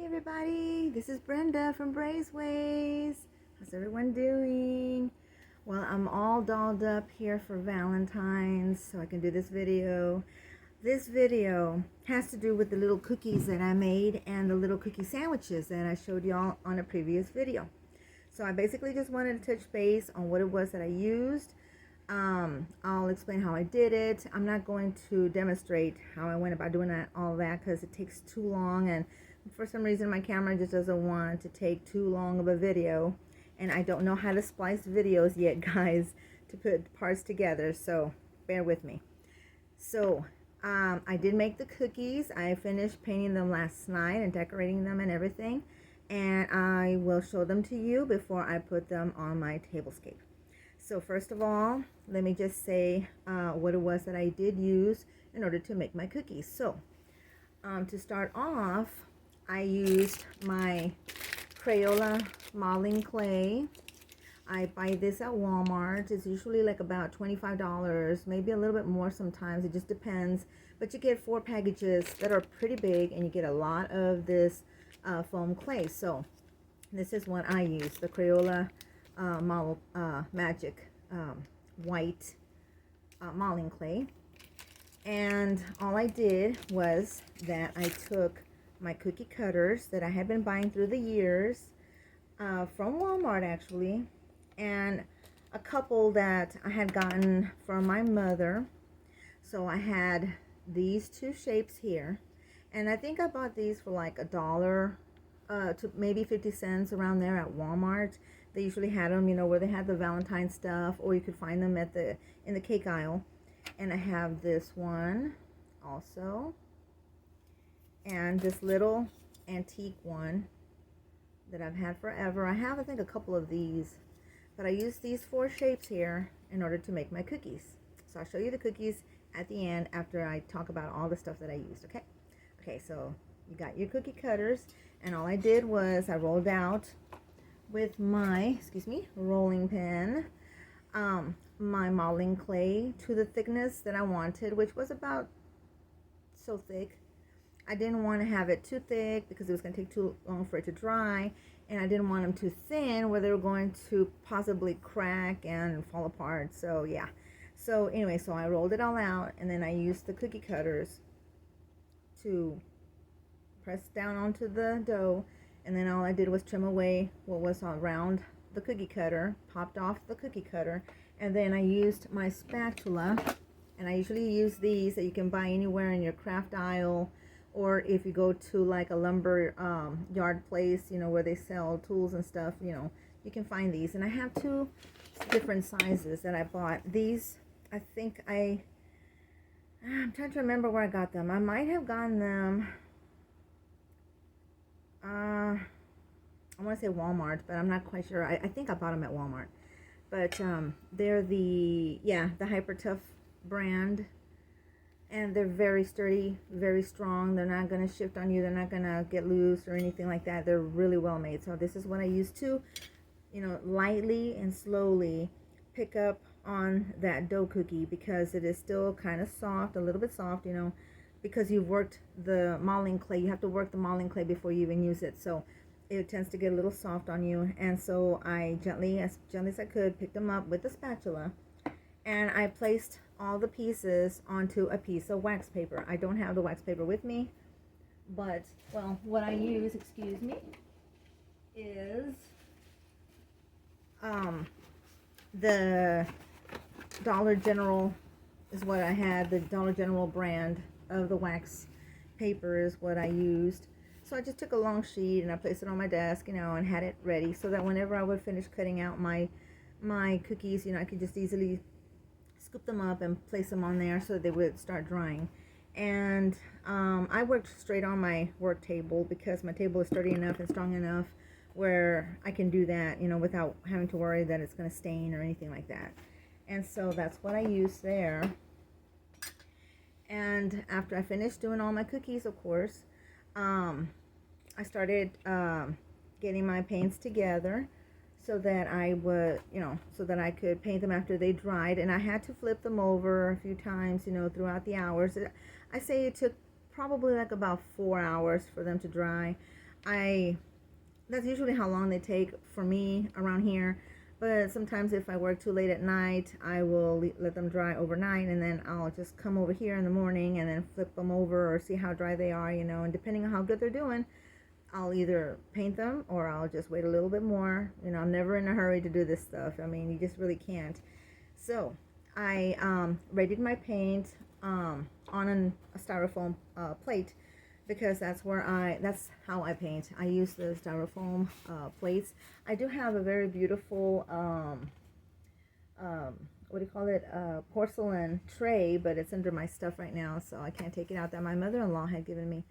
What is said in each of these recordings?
Hi everybody, this is Brenda from Braceways. How's everyone doing? Well, I'm all dolled up here for Valentine's so I can do this video. This video has to do with the little cookies that I made and the little cookie sandwiches that I showed y'all on a previous video. So I basically just wanted to touch base on what it was that I used. I'll explain how I did it. I'm not going to demonstrate how I went about doing all that because it takes too long, and for some reason my camera just doesn't want to take too long of a video, and I don't know how to splice videos yet, guys, to put parts together, so bear with me. So I did make the cookies. I finished painting them last night and decorating them and everything, and I will show them to you before I put them on my tablescape. So first of all, let me just say what it was that I did use in order to make my cookies. So to start off, I used my Crayola modeling clay. I buy this at Walmart. It's usually like about $25, maybe a little bit more sometimes. It just depends. But you get 4 packages that are pretty big, and you get a lot of this foam clay. So this is what I use, the Crayola Magic white modeling clay. And all I did was that I took my cookie cutters that I had been buying through the years from Walmart actually, and a couple that I had gotten from my mother. So I had these 2 shapes here, and I think I bought these for like $1 to maybe 50 cents around there at Walmart. They usually had them, you know, where they had the Valentine stuff, or you could find them at in the cake aisle. And I have this one also, and this little antique one that I've had forever. I have, I think, a couple of these, but I use these 4 shapes here in order to make my cookies. So I'll show you the cookies at the end after I talk about all the stuff that I used. Okay, so you got your cookie cutters, and all I did was I rolled out with my, rolling pin, my modeling clay to the thickness that I wanted, which was about so thick. I didn't want to have it too thick because it was going to take too long for it to dry, and I didn't want them too thin where they were going to possibly crack and fall apart. So yeah, so anyway, so I rolled it all out, and then I used the cookie cutters to press down onto the dough. And then all I did was trim away what was around the cookie cutter, popped off the cookie cutter, and then I used my spatula, and I usually use these that you can buy anywhere in your craft aisle, or if you go to like a lumber yard place, you know, where they sell tools and stuff, you know, you can find these. And I have 2 different sizes that I bought. These, I think I'm trying to remember where I got them. I might have gotten them, I want to say Walmart, but I'm not quite sure. I think I bought them at Walmart. But they're the Hyper Tough brand, and they're very sturdy, very strong. They're not going to shift on you. They're not going to get loose or anything like that. They're really well made. So this is what I use to, you know, lightly and slowly pick up on that dough cookie, because it is still kind of soft, a little bit soft, you know, because you've worked the modeling clay. You have to work the modeling clay before you even use it, so it tends to get a little soft on you. And so I gently as I could, picked them up with the spatula, and I placed all the pieces onto a piece of wax paper. I don't have the wax paper with me, but, well, what I use, is the Dollar General is what I had. The Dollar General brand of the wax paper is what I used. So I just took a long sheet and I placed it on my desk, you know, and had it ready so that whenever I would finish cutting out my cookies, you know, I could just easily scoop them up and place them on there so they would start drying. And I worked straight on my work table because my table is sturdy enough and strong enough where I can do that, you know, without having to worry that it's going to stain or anything like that. And so that's what I used there. And after I finished doing all my cookies, of course, I started getting my paints together so that I would, you know, so that I could paint them after they dried. And I had to flip them over a few times, you know, throughout the hours. I say it took probably like about 4 hours for them to dry. That's usually how long they take for me around here. But sometimes if I work too late at night, I will let them dry overnight, and then I'll just come over here in the morning and then flip them over or see how dry they are, you know. And depending on how good they're doing, I'll either paint them or I'll just wait a little bit more. You know, I'm never in a hurry to do this stuff. I mean, you just really can't. So I readied my paint on a styrofoam plate, because that's how I paint. I use the styrofoam plates. I do have a very beautiful what do you call it, porcelain tray, but it's under my stuff right now, so I can't take it out, that my mother-in-law had given me.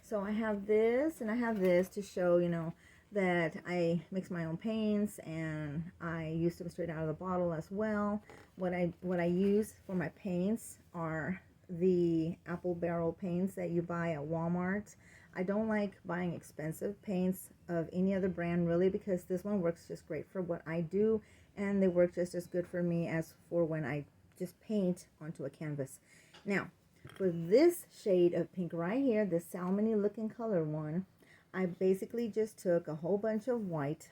So I have this and I have this to show, you know, that I mix my own paints, and I use them straight out of the bottle as well. What I use for my paints are the apple barrel paints that you buy at Walmart. I don't like buying expensive paints of any other brand really, because this one works just great for what I do, and they work just as good for me as for when I just paint onto a canvas. Now, for this shade of pink right here, this salmony looking color one, I basically just took a whole bunch of white,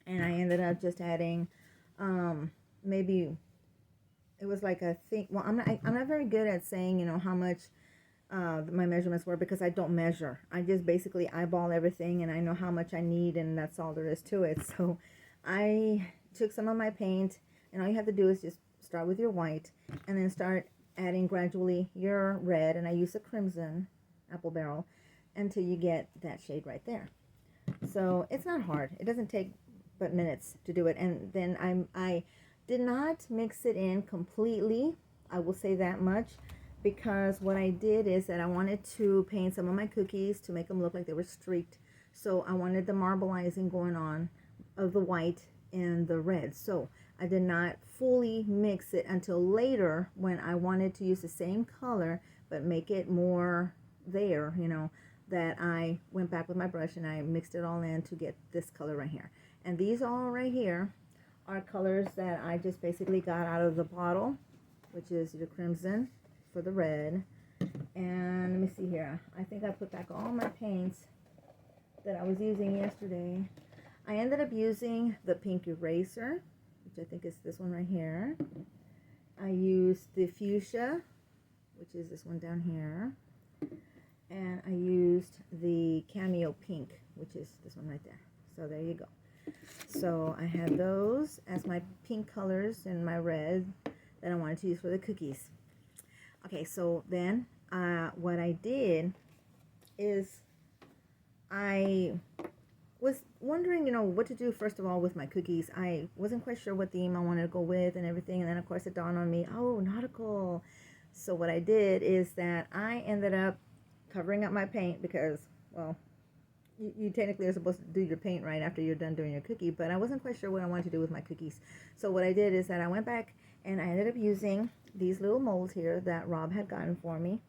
and I ended up just adding maybe, it was like, I think, well, I'm not very good at saying, you know, how much my measurements were, because I don't measure. I just basically eyeball everything, and I know how much I need, and that's all there is to it. So I took some of my paint, and all you have to do is just start with your white and then start adding gradually your red, and I use a crimson apple barrel until you get that shade right there. So it's not hard. It doesn't take but minutes to do it. And then I did not mix it in completely, I will say that much, because what I did is that I wanted to paint some of my cookies to make them look like they were streaked. So I wanted the marbleizing going on of the white and the red. So I did not fully mix it until later, when I wanted to use the same color but make it more there, you know, that I went back with my brush and I mixed it all in to get this color right here. And these all right here are colors that I just basically got out of the bottle, which is your crimson for the red. And let me see here. I think I put back all my paints that I was using yesterday. I ended up using the pink eraser, which I think is this one right here. I used the fuchsia, which is this one down here. And I used the cameo pink, which is this one right there. So there you go. So I had those as my pink colors and my red that I wanted to use for the cookies. Okay, so then what I did is I was wondering, you know, what to do first of all with my cookies. I wasn't quite sure what theme I wanted to go with and everything, and then of course it dawned on me, oh, nautical. So what I did is that I ended up covering up my paint, because, well, you technically are supposed to do your paint right after you're done doing your cookie, but I wasn't quite sure what I wanted to do with my cookies. So what I did is that I went back and I ended up using these little molds here that Rob had gotten for me,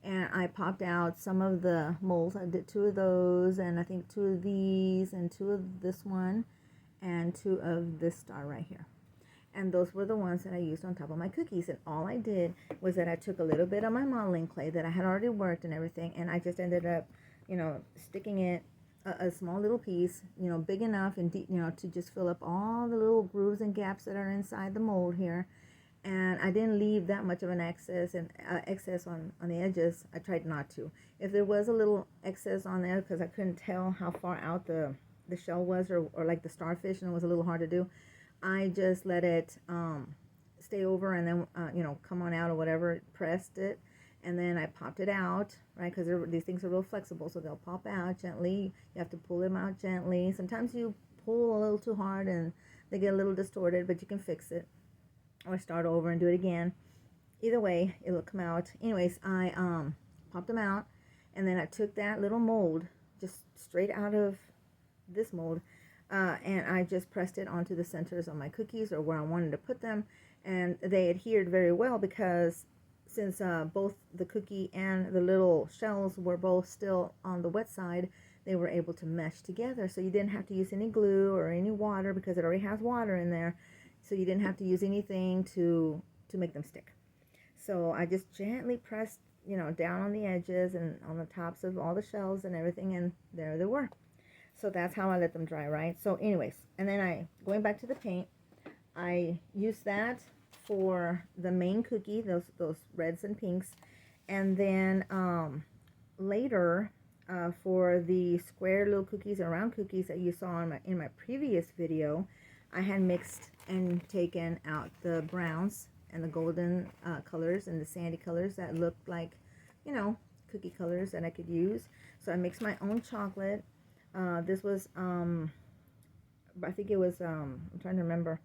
and I popped out some of the molds. I did 2 of those, and I think 2 of these, and 2 of this one, and 2 of this star right here. And those were the ones that I used on top of my cookies. And all I did was that I took a little bit of my modeling clay that I had already worked and everything, and I just ended up, you know, sticking it a small little piece, you know, big enough and deep, you know, to just fill up all the little grooves and gaps that are inside the mold here. And I didn't leave that much of an excess on the edges. I tried not to. If there was a little excess on there, because I couldn't tell how far out the shell was, or like the starfish, and it was a little hard to do, I just let it stay over, and then you know, come on out or whatever, pressed it, and then I popped it out, right, because these things are real flexible, so they'll pop out gently. You have to pull them out gently. Sometimes you pull a little too hard and they get a little distorted, but you can fix it or start over and do it again. Either way, it'll come out. Anyways, I popped them out, and then I took that little mold just straight out of this mold, and I just pressed it onto the centers of my cookies, or where I wanted to put them, and they adhered very well, because since both the cookie and the little shells were both still on the wet side, they were able to mesh together. So you didn't have to use any glue or any water, because it already has water in there. So you didn't have to use anything to make them stick. So I just gently pressed you know, down on the edges and on the tops of all the shells and everything, and there they were. So that's how I let them dry, right? So anyways, and then going back to the paint, I used that for the main cookie, those reds and pinks, and then later for the square little cookies and round cookies that you saw in my previous video, I had mixed and taken out the browns and the golden colors and the sandy colors that looked like, you know, cookie colors that I could use. So I mixed my own chocolate. This was, I think it was, I'm trying to remember.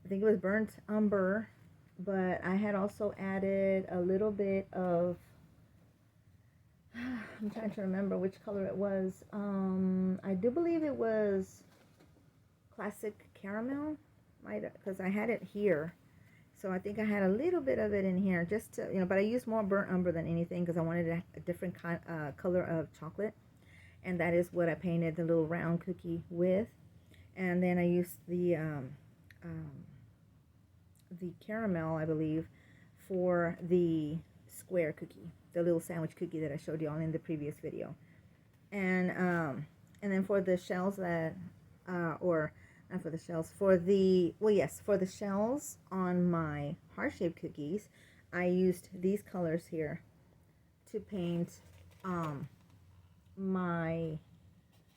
I think it was burnt umber, but I had also added a little bit of, I'm trying to remember which color it was. I do believe it was classic caramel, because I had it here. So I think I had a little bit of it in here, just to, you know, but I used more burnt umber than anything because I wanted a different color of chocolate. And that is what I painted the little round cookie with. And then I used the caramel, I believe, for the square cookie, the little sandwich cookie that I showed you all in the previous video. And then for the shells that, or not for the shells, for the, well, yes, for the shells on my heart-shaped cookies, I used these colors here to paint my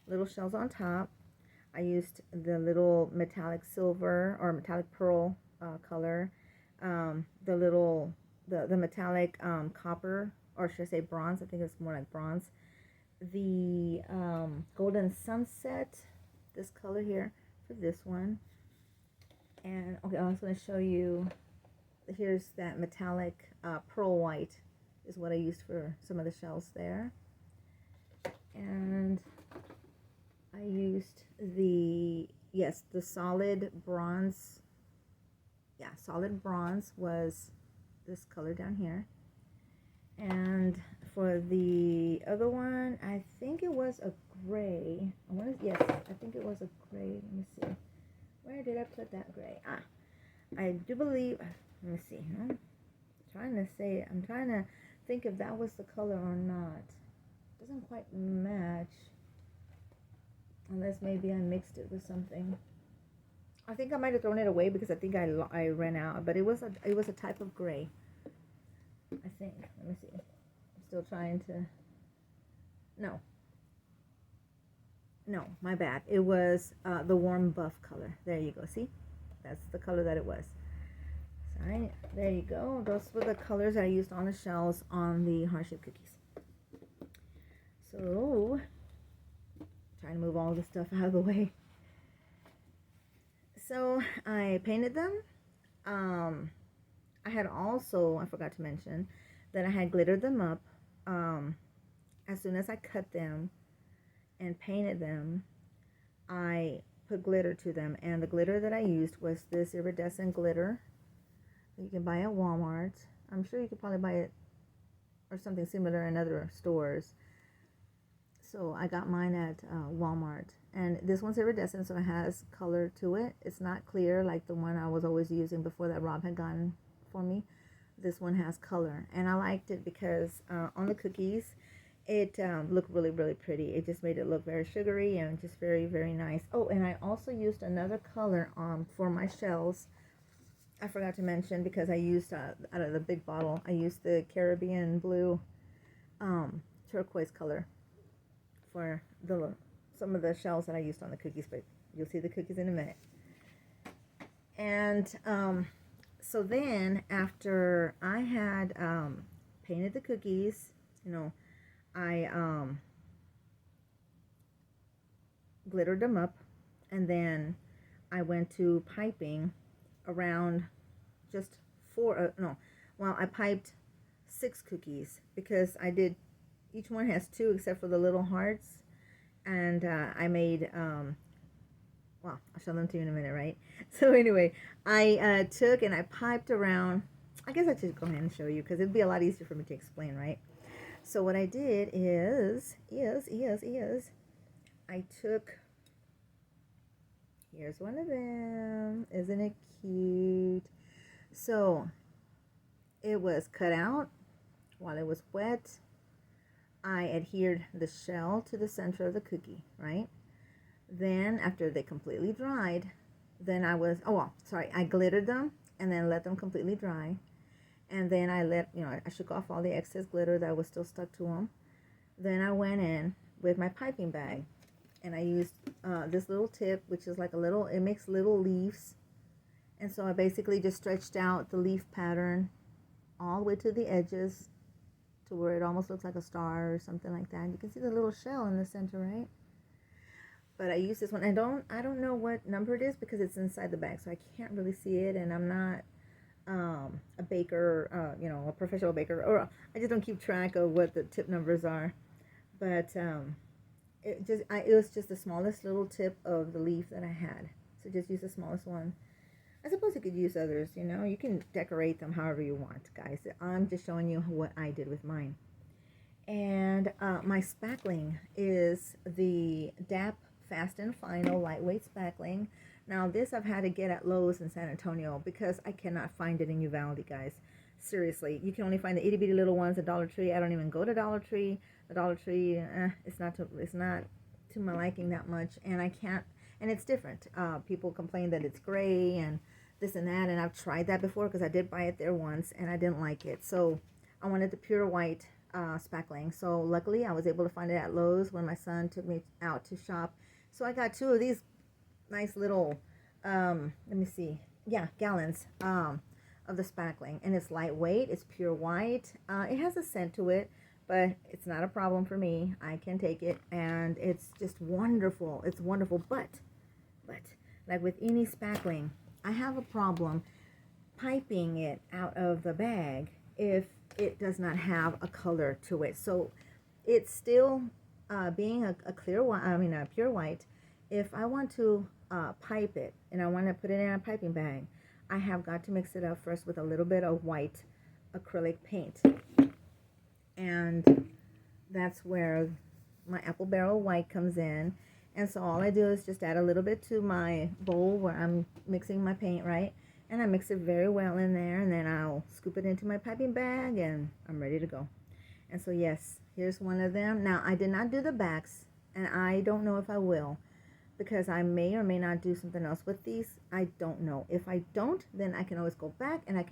little shells on top. I used the little metallic silver or metallic pearl color, the metallic copper, or should I say bronze? I think it's more like bronze. The golden sunset, this color here for this one. And okay, I was going to show you, here's that metallic pearl white is what I used for some of the shells there. And I used the solid bronze. Yeah, solid bronze was this color down here. And for the other one, I think it was a gray. Yes, I think it was a gray. Let me see. Where did I put that gray? I do believe, let me see. I'm trying to think if that was the color or not. Doesn't quite match. Unless maybe I mixed it with something. I think I might have thrown it away because I think I ran out. But it was a type of gray, I think. Let me see. I'm still trying to. No, my bad. It was the warm buff color. There you go. See, that's the color that it was. So there you go. Those were the colors I used on the shells on the heart-shaped cookies. So, trying to move all the stuff out of the way. So I painted them. I had also, I forgot to mention, that I had glittered them up. As soon as I cut them and painted them, I put glitter to them. And the glitter that I used was this iridescent glitter that you can buy at Walmart. I'm sure you could probably buy it or something similar in other stores. So I got mine at Walmart. And this one's iridescent, so it has color to it. It's not clear like the one I was always using before that Rob had gotten for me. This one has color. And I liked it because on the cookies, it looked really, really pretty. It just made it look very sugary and just very, very nice. Oh, and I also used another color for my shells. I forgot to mention because I used, out of the big bottle, I used the Caribbean blue turquoise color for some of the shells that I used on the cookies, but you'll see the cookies in a minute. And so then after I had painted the cookies, you know, I glittered them up, and then I went to piping around just I piped 6 cookies because I did, each one has 2 except for the little hearts. And I made, well, I'll show them to you in a minute, right? So anyway, I took and I piped around. I guess I should go ahead and show you because it'd be a lot easier for me to explain, right? So what I did is I took, here's one of them. Isn't it cute? So it was cut out While it was wet, I adhered the shell to the center of the cookie, right? Then after they completely dried, then I glittered them and then let them completely dry. And then I shook off all the excess glitter that was still stuck to them. Then I went in with my piping bag and I used this little tip, which is like it makes little leaves. And so I basically just stretched out the leaf pattern all the way to the edges to where it almost looks like a star or something like that. You can see the little shell in the center, right? But I use this one. I don't know what number it is because it's inside the bag, so I can't really see it, and I'm not a baker, a professional baker, or I just don't keep track of what the tip numbers are. But it was just the smallest little tip of the leaf that I had, so just use the smallest one. I suppose you could use others, you can decorate them however you want, guys. I'm just showing you what I did with mine. And my spackling is the DAP Fast and Final Lightweight Spackling. Now this I've had to get at Lowe's in San Antonio because I cannot find it in Uvalde, guys. Seriously, you can only find the itty bitty little ones at Dollar Tree. I don't even go to Dollar Tree. The Dollar Tree, it's not to my liking that much, and I can't. And it's different. People complain that it's gray and this and that, and I've tried that before because I did buy it there once and I didn't like it. So I wanted the pure white spackling. So luckily I was able to find it at Lowe's when my son took me out to shop. So I got two of these nice little, let me see, yeah, gallons of the spackling. And it's lightweight, it's pure white. It has a scent to it, but it's not a problem for me. I can take it, and it's just wonderful. It's wonderful, but like with any spackling, I have a problem piping it out of the bag if it does not have a color to it. So it's still being a pure white. If I want to pipe it and I want to put it in a piping bag, I have got to mix it up first with a little bit of white acrylic paint. And that's where my apple barrel white comes in. And so all I do is just add a little bit to my bowl where I'm mixing my paint, right? And I mix it very well in there, and then I'll scoop it into my piping bag, and I'm ready to go. And so yes, here's one of them. Now I did not do the backs, and I don't know if I will, because I may or may not do something else with these. I don't know. If I don't, then I can always go back and I can